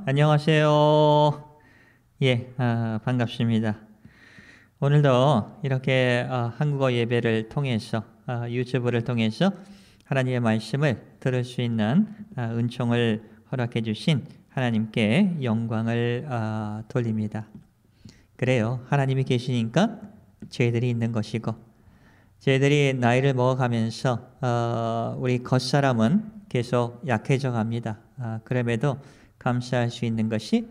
안녕하세요. 예, 반갑습니다. 오늘도 이렇게 한국어 예배를 통해서 유튜브를 통해서 하나님의 말씀을 들을 수 있는 은총을 허락해 주신 하나님께 영광을 돌립니다. 그래요. 하나님이 계시니까 저희들이 있는 것이고, 저희들이 나이를 먹어가면서 우리 겉사람은 계속 약해져 갑니다. 그럼에도 감사할 수 있는 것이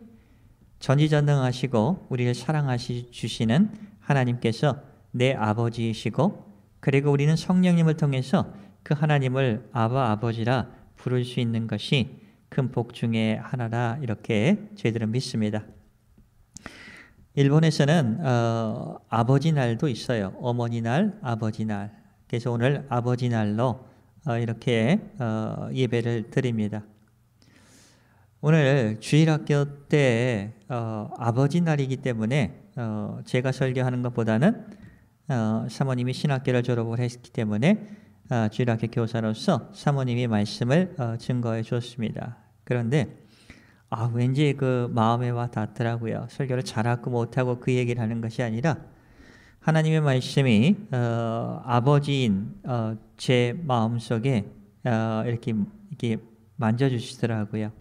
전지전능하시고 우리를 사랑하시 주시는 하나님께서 내 아버지이시고, 그리고 우리는 성령님을 통해서 그 하나님을 아바 아버지라 부를 수 있는 것이 큰 복 중에 하나라, 이렇게 저희들은 믿습니다. 일본에서는 아버지 날도 있어요. 어머니 날, 아버지 날. 그래서 오늘 아버지 날로 이렇게 예배를 드립니다. 오늘 주일학교 때 아버지 날이기 때문에 제가 설교하는 것보다는 사모님이 신학교를 졸업을 했기 때문에 주일학교 교사로서 사모님이 말씀을 증거해 줬습니다. 그런데 왠지 그 마음에 와 닿더라고요. 설교를 잘하고 못하고 그 얘기를 하는 것이 아니라 하나님의 말씀이 아버지인 제 마음속에 이렇게 만져주시더라고요.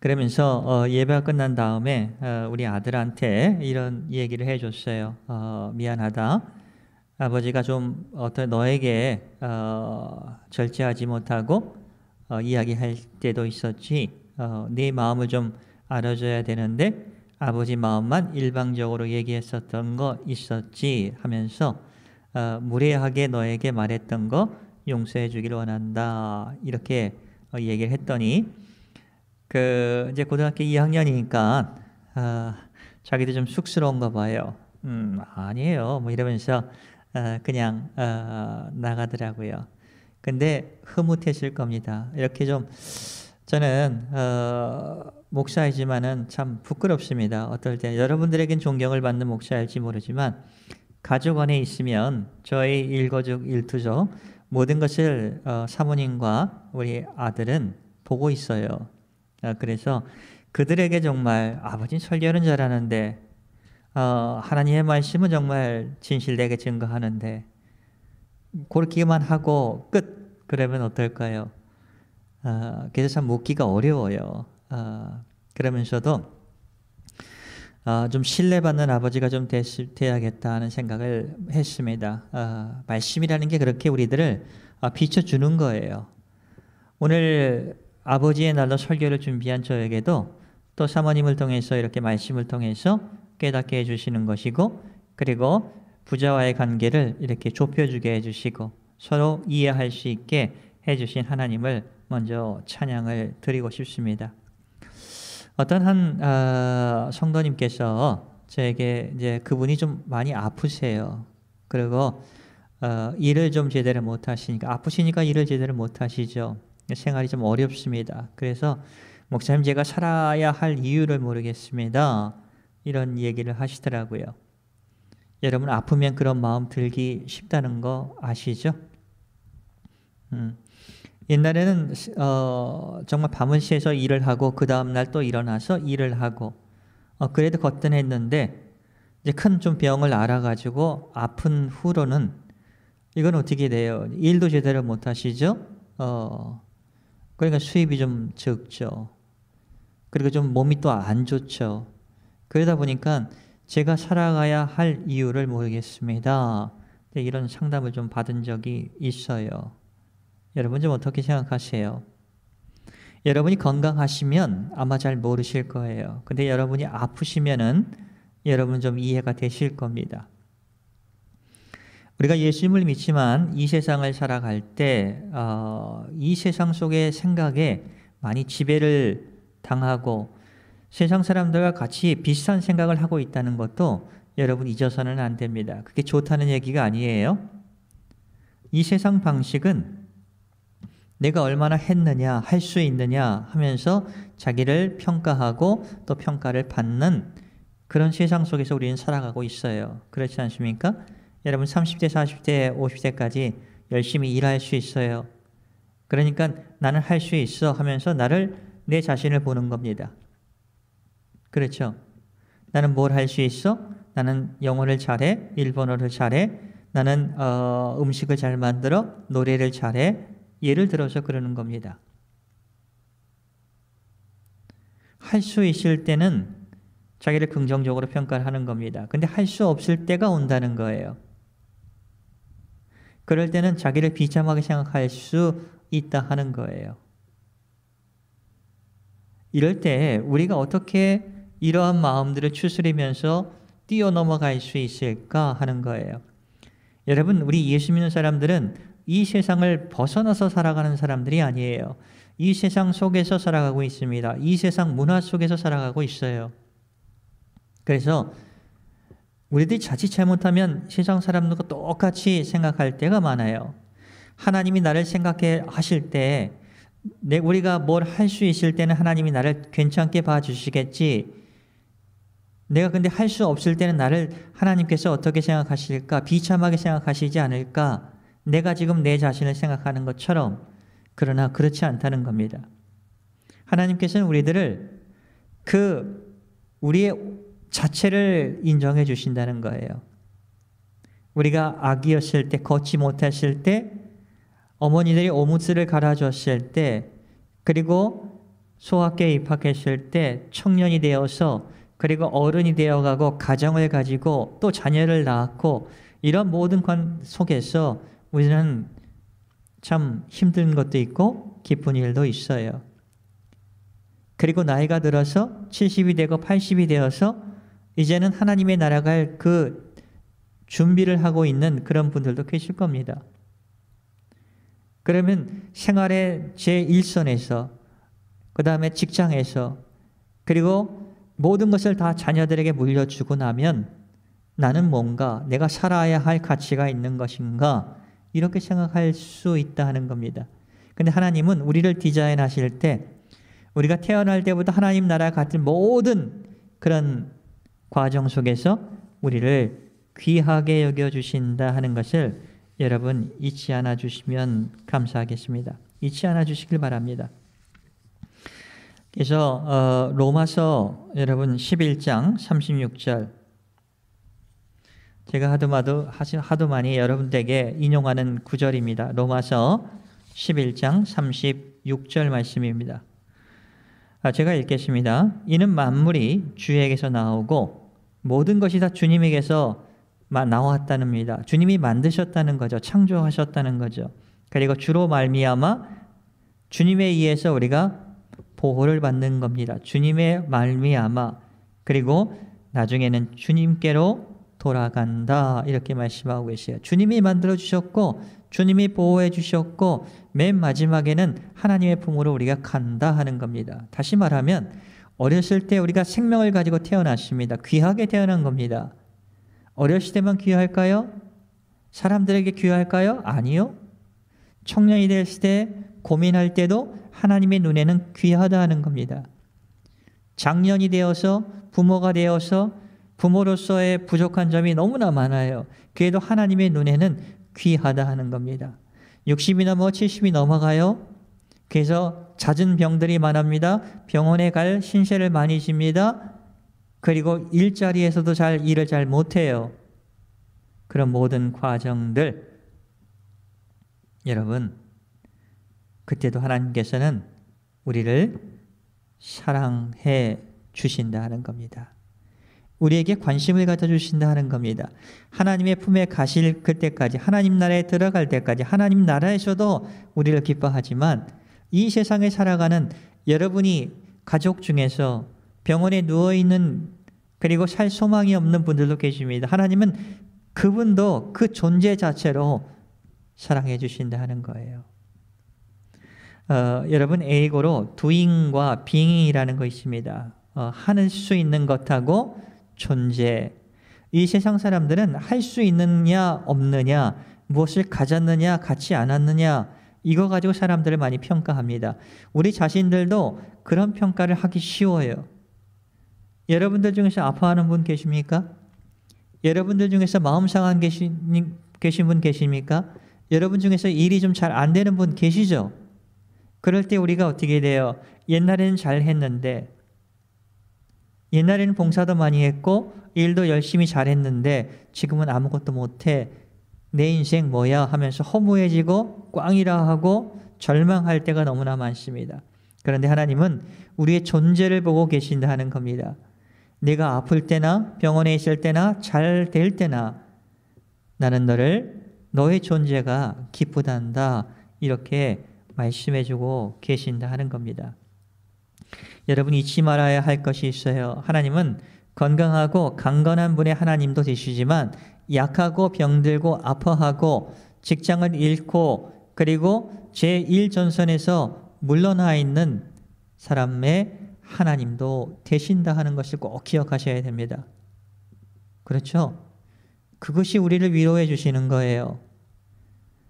그러면서 예배가 끝난 다음에 우리 아들한테 이런 얘기를 해줬어요. 미안하다. 아버지가 좀 너에게 절제하지 못하고 이야기할 때도 있었지. 네 마음을 좀 알아줘야 되는데 아버지 마음만 일방적으로 얘기했었던 거 있었지 하면서 무례하게 너에게 말했던 거 용서해 주기를 원한다. 이렇게 얘기를 했더니 이제 고등학교 2학년이니까 자기도 좀 쑥스러운가 봐요. 아니에요. 뭐 이러면서 그냥 나가더라고요. 근데 흐뭇했을 겁니다. 이렇게 좀 저는 목사이지만은 참 부끄럽습니다. 어떨 때 여러분들에겐 존경을 받는 목사일지 모르지만 가족 안에 있으면 저희 일거족 일투족 모든 것을 사모님과 우리 아들은 보고 있어요. 그래서 그들에게 정말 아버지 설교는 잘하는데 하나님의 말씀은 정말 진실되게 증거하는데 그렇게만 하고 끝, 그러면 어떨까요? 그래서 참 묻기가 어려워요. 그러면서도 좀 신뢰받는 아버지가 좀 돼야겠다 하는 생각을 했습니다. 말씀이라는 게 그렇게 우리들을 비춰주는 거예요. 오늘 아버지의 날로 설교를 준비한 저에게도 또 사모님을 통해서 이렇게 말씀을 통해서 깨닫게 해주시는 것이고, 그리고 부자와의 관계를 이렇게 좁혀주게 해주시고 서로 이해할 수 있게 해주신 하나님을 먼저 찬양을 드리고 싶습니다. 어떤 한 성도님께서 저에게 이제 그분이 좀 많이 아프세요. 그리고 일을 좀 제대로 못 하시니까, 아프시니까 일을 제대로 못 하시죠. 생활이 좀 어렵습니다. 그래서 목사님, 제가 살아야 할 이유를 모르겠습니다. 이런 얘기를 하시더라고요. 여러분, 아프면 그런 마음 들기 쉽다는 거 아시죠? 옛날에는 정말 밤을 새서 일을 하고 그 다음날 또 일어나서 일을 하고 그래도 거뜬했는데, 이제 큰 좀 병을 알아가지고 아픈 후로는 이건 어떻게 돼요? 일도 제대로 못 하시죠? 그러니까 수입이 좀 적죠. 그리고 좀 몸이 또 안 좋죠. 그러다 보니까 제가 살아가야 할 이유를 모르겠습니다. 이런 상담을 좀 받은 적이 있어요. 여러분 좀 어떻게 생각하세요? 여러분이 건강하시면 아마 잘 모르실 거예요. 근데 여러분이 아프시면은 여러분 좀 이해가 되실 겁니다. 우리가 예수님을 믿지만 이 세상을 살아갈 때 이 세상 속의 생각에 많이 지배를 당하고 세상 사람들과 같이 비슷한 생각을 하고 있다는 것도 여러분 잊어서는 안 됩니다. 그게 좋다는 얘기가 아니에요. 이 세상 방식은 내가 얼마나 했느냐, 할 수 있느냐 하면서 자기를 평가하고 또 평가를 받는 그런 세상 속에서 우리는 살아가고 있어요. 그렇지 않습니까? 여러분 30대, 40대, 50대까지 열심히 일할 수 있어요. 그러니까 나는 할 수 있어 하면서 나를 내 자신을 보는 겁니다. 그렇죠? 나는 뭘 할 수 있어? 나는 영어를 잘해, 일본어를 잘해, 나는 음식을 잘 만들어, 노래를 잘해. 예를 들어서 그러는 겁니다. 할 수 있을 때는 자기를 긍정적으로 평가를 하는 겁니다. 근데 할 수 없을 때가 온다는 거예요. 그럴 때는 자기를 비참하게 생각할 수 있다 하는 거예요. 이럴 때 우리가 어떻게 이러한 마음들을 추스리면서 뛰어넘어갈 수 있을까 하는 거예요. 여러분, 우리 예수 믿는 사람들은 이 세상을 벗어나서 살아가는 사람들이 아니에요. 이 세상 속에서 살아가고 있습니다. 이 세상 문화 속에서 살아가고 있어요. 그래서 우리들이 자칫 잘못하면 세상 사람들과 똑같이 생각할 때가 많아요. 하나님이 나를 생각해 하실 때 우리가 뭘 할 수 있을 때는 하나님이 나를 괜찮게 봐주시겠지. 내가 근데 할 수 없을 때는 나를 하나님께서 어떻게 생각하실까? 비참하게 생각하시지 않을까? 내가 지금 내 자신을 생각하는 것처럼. 그러나 그렇지 않다는 겁니다. 하나님께서는 우리들을 우리의 자체를 인정해 주신다는 거예요. 우리가 아기였을 때, 걷지 못했을 때, 어머니들이 오무스를 갈아줬을 때, 그리고 소학교에 입학했을 때, 청년이 되어서, 그리고 어른이 되어가고 가정을 가지고 또 자녀를 낳았고, 이런 모든 관 속에서 우리는 참 힘든 것도 있고 기쁜 일도 있어요. 그리고 나이가 들어서 70이 되고 80이 되어서 이제는 하나님의 나라 갈 그 준비를 하고 있는 그런 분들도 계실 겁니다. 그러면 생활의 제1선에서, 그 다음에 직장에서, 그리고 모든 것을 다 자녀들에게 물려주고 나면 나는 뭔가 내가 살아야 할 가치가 있는 것인가, 이렇게 생각할 수 있다 하는 겁니다. 근데 하나님은 우리를 디자인하실 때 우리가 태어날 때부터 하나님 나라 같은 모든 그런 과정 속에서 우리를 귀하게 여겨주신다 하는 것을 여러분 잊지 않아 주시면 감사하겠습니다. 잊지 않아 주시길 바랍니다. 그래서 로마서 여러분 11장 36절, 제가 하도 많이 여러분들에게 인용하는 구절입니다. 로마서 11장 36절 말씀입니다. 제가 읽겠습니다. 이는 만물이 주에게서 나오고 모든 것이 다 주님에게서 나왔다는입니다. 주님이 만드셨다는 거죠. 창조하셨다는 거죠. 그리고 주로 말미암아 주님에 의해서 우리가 보호를 받는 겁니다. 주님의 말미암아, 그리고 나중에는 주님께로 돌아간다, 이렇게 말씀하고 계세요. 주님이 만들어 주셨고 주님이 보호해 주셨고 맨 마지막에는 하나님의 품으로 우리가 간다 하는 겁니다. 다시 말하면 어렸을 때 우리가 생명을 가지고 태어났습니다. 귀하게 태어난 겁니다. 어렸을 때만 귀할까요? 사람들에게 귀할까요? 아니요. 청년이 됐을 때, 고민할 때도 하나님의 눈에는 귀하다 하는 겁니다. 장년이 되어서, 부모가 되어서 부모로서의 부족한 점이 너무나 많아요. 그래도 하나님의 눈에는 귀하다 하는 겁니다. 60이 넘어 70이 넘어가요. 그래서 잦은 병들이 많습니다. 병원에 갈 신세를 많이 집니다. 그리고 일자리에서도 일을 잘 못해요. 그런 모든 과정들, 여러분, 그때도 하나님께서는 우리를 사랑해 주신다 하는 겁니다. 우리에게 관심을 가져주신다 하는 겁니다. 하나님의 품에 가실 그때까지, 하나님 나라에 들어갈 때까지, 하나님 나라에서도 우리를 기뻐하지만 이 세상에 살아가는 여러분이 가족 중에서 병원에 누워있는, 그리고 살 소망이 없는 분들도 계십니다. 하나님은 그분도 그 존재 자체로 사랑해 주신다 하는 거예요. 여러분,英語로 doing과 being이라는 거 있습니다. 할 수 있는 것하고 존재. 이 세상 사람들은 할 수 있느냐 없느냐, 무엇을 가졌느냐 갖지 않았느냐, 이거 가지고 사람들을 많이 평가합니다. 우리 자신들도 그런 평가를 하기 쉬워요. 여러분들 중에서 아파하는 분 계십니까? 여러분들 중에서 마음 상한 계신 분 계십니까? 여러분 중에서 일이 좀 잘 안 되는 분 계시죠? 그럴 때 우리가 어떻게 돼요? 옛날에는 잘했는데, 옛날에는 봉사도 많이 했고 일도 열심히 잘했는데 지금은 아무것도 못해. 내 인생 뭐야 하면서 허무해지고 꽝이라 하고 절망할 때가 너무나 많습니다. 그런데 하나님은 우리의 존재를 보고 계신다 하는 겁니다. 내가 아플 때나 병원에 있을 때나 잘 될 때나 나는 너의 존재가 기쁘단다, 이렇게 말씀해주고 계신다 하는 겁니다. 여러분 잊지 말아야 할 것이 있어요. 하나님은 건강하고 강건한 분의 하나님도 되시지만 약하고 병들고 아파하고 직장을 잃고 그리고 제1전선에서 물러나 있는 사람의 하나님도 되신다 하는 것을 꼭 기억하셔야 됩니다. 그렇죠? 그것이 우리를 위로해 주시는 거예요.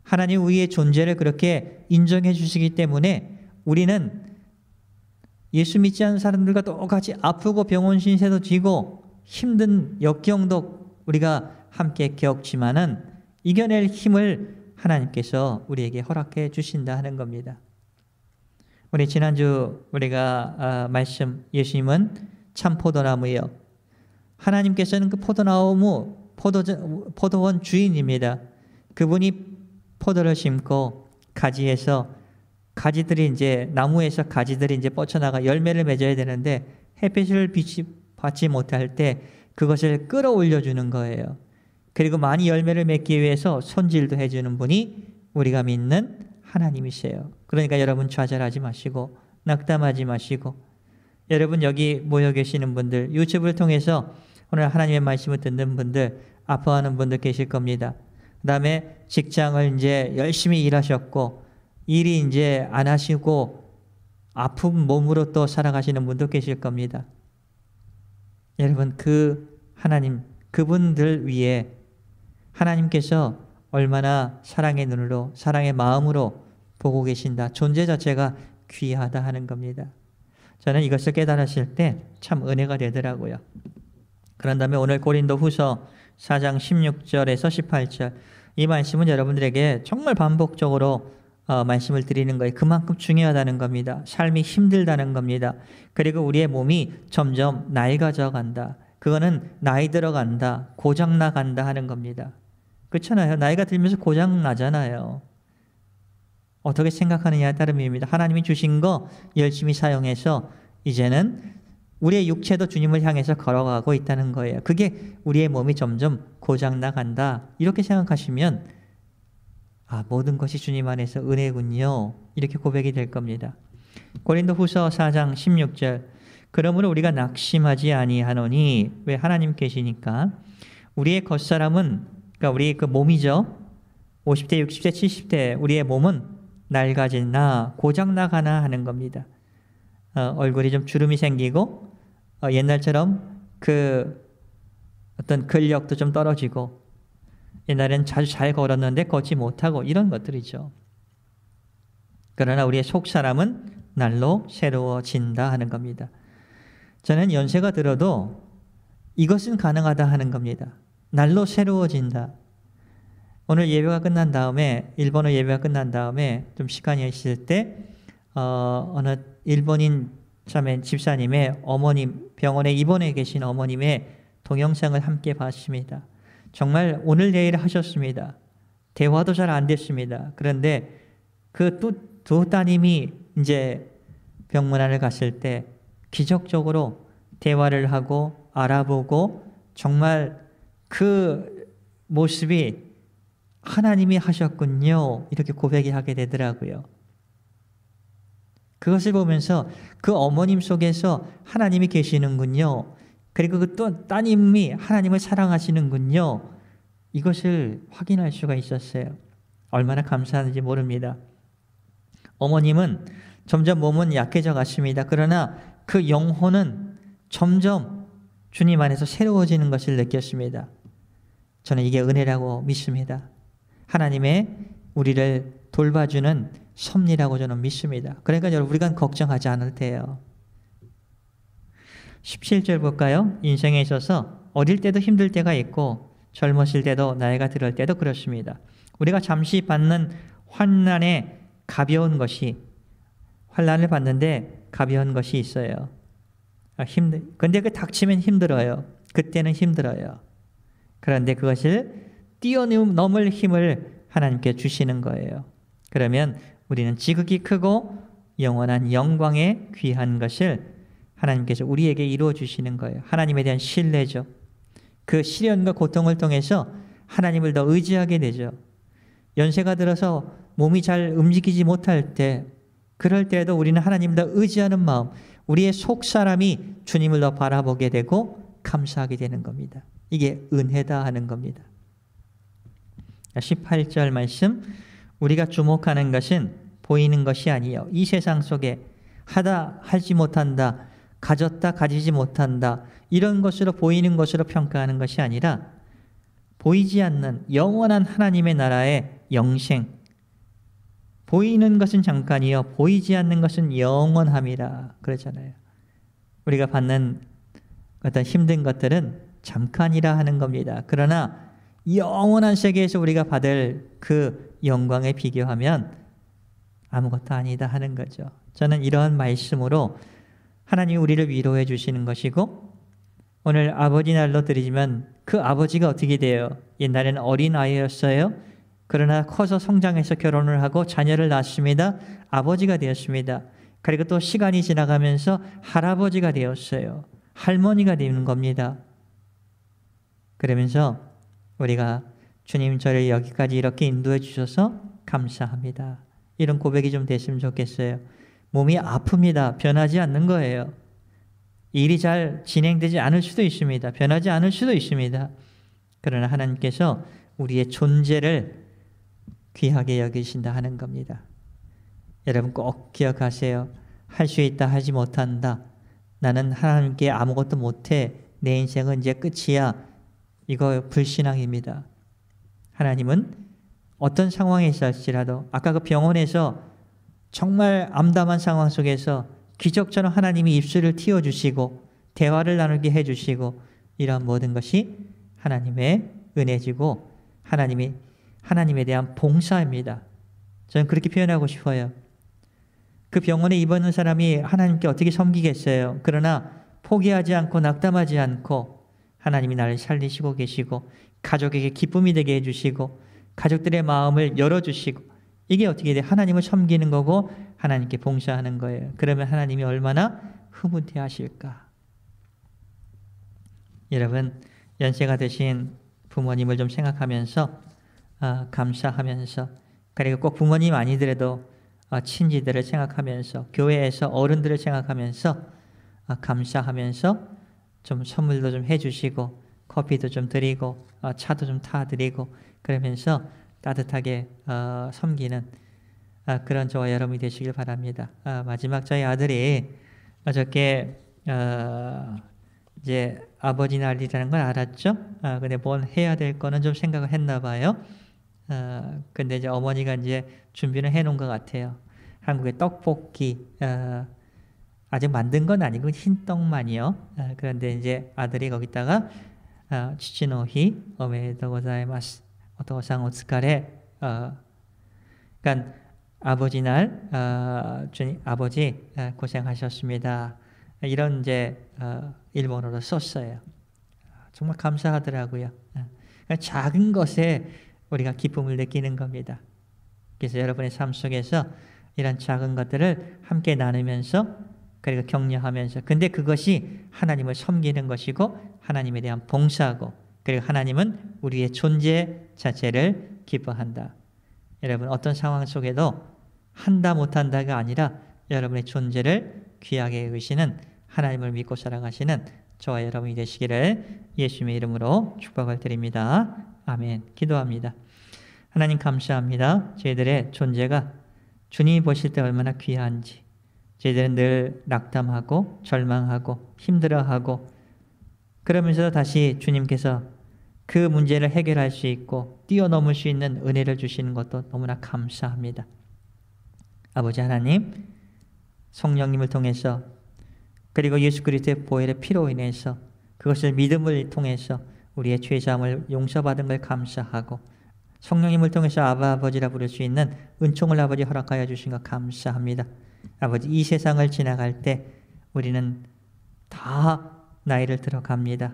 하나님 우리의 존재를 그렇게 인정해 주시기 때문에 우리는 예수 믿지 않는 사람들과 똑같이 아프고 병원 신세도 지고 힘든 역경도 우리가 함께 겪지만은 이겨낼 힘을 하나님께서 우리에게 허락해 주신다 하는 겁니다. 우리 지난주 우리가 말씀, 예수님은 참 포도나무요. 하나님께서는 그 포도원 주인입니다. 그분이 포도를 심고 가지에서 가지들이 이제 나무에서 가지들이 이제 뻗쳐나가 열매를 맺어야 되는데 햇빛을 받지 못할 때 그것을 끌어올려 주는 거예요. 그리고 많이 열매를 맺기 위해서 손질도 해주는 분이 우리가 믿는 하나님이세요. 그러니까 여러분 좌절하지 마시고 낙담하지 마시고, 여러분 여기 모여 계시는 분들, 유튜브를 통해서 오늘 하나님의 말씀을 듣는 분들, 아파하는 분들 계실 겁니다. 그 다음에 직장을 이제 열심히 일하셨고 일이 이제 안 하시고 아픈 몸으로 또 살아가시는 분도 계실 겁니다. 여러분 그분들 위해 하나님께서 얼마나 사랑의 눈으로 사랑의 마음으로 보고 계신다. 존재 자체가 귀하다 하는 겁니다. 저는 이것을 깨달았을 때 참 은혜가 되더라고요. 그런 다음에 오늘 고린도후서 4장 16절에서 18절, 이 말씀은 여러분들에게 정말 반복적으로 말씀을 드리는 거예요. 그만큼 중요하다는 겁니다. 삶이 힘들다는 겁니다. 그리고 우리의 몸이 점점 낡아져 간다. 그거는 나이 들어간다, 고장나간다 하는 겁니다. 그렇잖아요. 나이가 들면서 고장나잖아요. 어떻게 생각하느냐에 따름입니다. 하나님이 주신 거 열심히 사용해서 이제는 우리의 육체도 주님을 향해서 걸어가고 있다는 거예요. 그게 우리의 몸이 점점 고장나간다, 이렇게 생각하시면 모든 것이 주님 안에서 은혜군요, 이렇게 고백이 될 겁니다. 고린도후서 4장 16절, 그러므로 우리가 낙심하지 아니하노니, 왜? 하나님 계시니까. 우리의 겉사람은, 그러니까 우리 그 몸이죠, 50대 60대 70대 우리의 몸은 낡아지나 고장나가나 하는 겁니다. 얼굴이 좀 주름이 생기고 옛날처럼 그 어떤 근력도 좀 떨어지고, 옛날에는 자주 잘 걸었는데 걷지 못하고, 이런 것들이죠. 그러나 우리의 속사람은 날로 새로워진다 하는 겁니다. 저는 연세가 들어도 이것은 가능하다 하는 겁니다. 날로 새로워진다. 오늘 예배가 끝난 다음에, 일본어 예배가 끝난 다음에 좀 시간이 있을 때 어느 일본인 집사님의 어머님, 병원에 입원해 계신 어머님의 동영상을 함께 봤습니다. 정말 오늘 내일 하셨습니다. 대화도 잘 안 됐습니다. 그런데 그 두 따님이 이제 병문안을 갔을 때 기적적으로 대화를 하고 알아보고, 정말 그 모습이 하나님이 하셨군요, 이렇게 고백이 하게 되더라고요. 그것을 보면서 그 어머님 속에서 하나님이 계시는군요, 그리고 그 또 따님이 하나님을 사랑하시는군요, 이것을 확인할 수가 있었어요. 얼마나 감사한지 모릅니다. 어머님은 점점 몸은 약해져 갔습니다. 그러나 그 영혼은 점점 주님 안에서 새로워지는 것을 느꼈습니다. 저는 이게 은혜라고 믿습니다. 하나님의 우리를 돌봐주는 섭리라고 저는 믿습니다. 그러니까 여러분, 우리가 걱정하지 않을 때예요. 17절 볼까요? 인생에 있어서 어릴 때도 힘들 때가 있고 젊었을 때도 나이가 들을 때도 그렇습니다. 우리가 잠시 받는 환난의 가벼운 것이 환난을 받는데 가벼운 것이 있어요. 근데 그 닥치면 힘들어요. 그때는 힘들어요. 그런데 그것을 뛰어넘을 힘을 하나님께 주시는 거예요. 그러면 우리는 지극히 크고 영원한 영광에 귀한 것을 하나님께서 우리에게 이루어 주시는 거예요. 하나님에 대한 신뢰죠. 그 시련과 고통을 통해서 하나님을 더 의지하게 되죠. 연세가 들어서 몸이 잘 움직이지 못할 때, 그럴 때에도 우리는 하나님을 더 의지하는 마음, 우리의 속사람이 주님을 더 바라보게 되고 감사하게 되는 겁니다. 이게 은혜다 하는 겁니다. 18절 말씀, 우리가 주목하는 것은 보이는 것이 아니요 이 세상 속에 하지 못한다, 가졌다 가지지 못한다, 이런 것으로 보이는 것으로 평가하는 것이 아니라 보이지 않는 영원한 하나님의 나라의 영생, 보이는 것은 잠깐이요 보이지 않는 것은 영원함이라 그러잖아요. 우리가 받는 어떤 힘든 것들은 잠깐이라 하는 겁니다. 그러나 영원한 세계에서 우리가 받을 그 영광에 비교하면 아무것도 아니다 하는 거죠. 저는 이러한 말씀으로 하나님이 우리를 위로해 주시는 것이고, 오늘 아버지 날로 드리지만 그 아버지가 어떻게 돼요? 옛날에는 어린아이였어요. 그러나 커서 성장해서 결혼을 하고 자녀를 낳습니다. 아버지가 되었습니다. 그리고 또 시간이 지나가면서 할아버지가 되었어요. 할머니가 되는 겁니다. 그러면서 우리가 주님 저를 여기까지 이렇게 인도해 주셔서 감사합니다, 이런 고백이 좀 됐으면 좋겠어요. 몸이 아픕니다. 변하지 않는 거예요. 일이 잘 진행되지 않을 수도 있습니다. 변하지 않을 수도 있습니다. 그러나 하나님께서 우리의 존재를 귀하게 여기신다 하는 겁니다. 여러분 꼭 기억하세요. 할 수 있다, 하지 못한다, 나는 하나님께 아무것도 못해, 내 인생은 이제 끝이야, 이거 불신앙입니다. 하나님은 어떤 상황에 있을지라도, 아까 그 병원에서 정말 암담한 상황 속에서 기적처럼 하나님이 입술을 틔워주시고 대화를 나누게 해주시고, 이러한 모든 것이 하나님의 은혜지고 하나님에 대한 봉사입니다. 저는 그렇게 표현하고 싶어요. 그 병원에 입원한 사람이 하나님께 어떻게 섬기겠어요? 그러나 포기하지 않고 낙담하지 않고 하나님이 나를 살리시고 계시고 가족에게 기쁨이 되게 해주시고 가족들의 마음을 열어주시고, 이게 어떻게 돼? 하나님을 섬기는 거고 하나님께 봉사하는 거예요. 그러면 하나님이 얼마나 흐뭇해 하실까? 여러분, 연세가 드신 부모님을 좀 생각하면서 감사하면서, 그리고 꼭 부모님 아니더라도 친지들을 생각하면서, 교회에서 어른들을 생각하면서 감사하면서 좀 선물도 좀 해주시고 커피도 좀 드리고 차도 좀 타드리고, 그러면서 따뜻하게 섬기는 그런 저와 여러분이 되시길 바랍니다. 마지막 저희 아들이 어저께 이제 아버지 날이라는 걸 알았죠. 근데 뭘 해야 될 거는 좀 생각을 했나 봐요. 근데 이제 어머니가 이제 준비를 해놓은 것 같아요. 한국의 떡볶이, 아직 만든 건 아니고 흰 떡만이요. 그런데 이제 아들이 거기다가 치치노히 오메데토 고자이마스, 오토상 오츠카레, 그러니까 아버지 날 주님 아버지 고생하셨습니다, 이런 이제 일본어로 썼어요. 정말 감사하더라고요. 그러니까 작은 것에 우리가 기쁨을 느끼는 겁니다. 그래서 여러분의 삶 속에서 이런 작은 것들을 함께 나누면서, 그리고 격려하면서, 근데 그것이 하나님을 섬기는 것이고 하나님에 대한 봉사고, 그리고 하나님은 우리의 존재 자체를 기뻐한다. 여러분, 어떤 상황 속에도 한다 못한다가 아니라 여러분의 존재를 귀하게 여기시는, 하나님을 믿고 살아가시는 저와 여러분이 되시기를 예수님의 이름으로 축복을 드립니다. 아멘. 기도합니다. 하나님 감사합니다. 저희들의 존재가 주님이 보실 때 얼마나 귀한지, 저희들은 늘 낙담하고 절망하고 힘들어하고, 그러면서 다시 주님께서 그 문제를 해결할 수 있고 뛰어넘을 수 있는 은혜를 주시는 것도 너무나 감사합니다. 아버지 하나님, 성령님을 통해서, 그리고 예수 그리스도의 보혈의 피로 인해서, 그것을 믿음을 통해서 우리의 죄사함을 용서받은 걸 감사하고, 성령님을 통해서 아바 아버지라 부를 수 있는 은총을 아버지 허락하여 주신 것 감사합니다. 아버지, 이 세상을 지나갈 때 우리는 다 나이를 들어갑니다.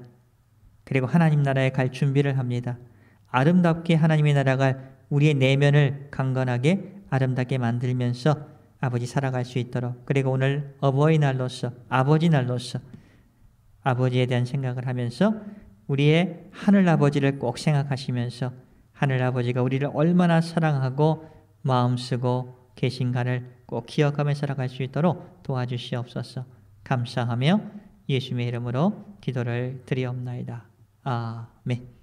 그리고 하나님 나라에 갈 준비를 합니다. 아름답게 하나님의 나라가 우리의 내면을 강건하게 아름답게 만들면서 아버지 살아갈 수 있도록, 그리고 오늘 어버이날로서, 아버지 날로서 아버지에 대한 생각을 하면서 우리의 하늘아버지를 꼭 생각하시면서 하늘아버지가 우리를 얼마나 사랑하고 마음 쓰고 계신가를 꼭 기억하며 살아갈 수 있도록 도와주시옵소서. 감사하며 예수님의 이름으로 기도를 드리옵나이다. 아멘.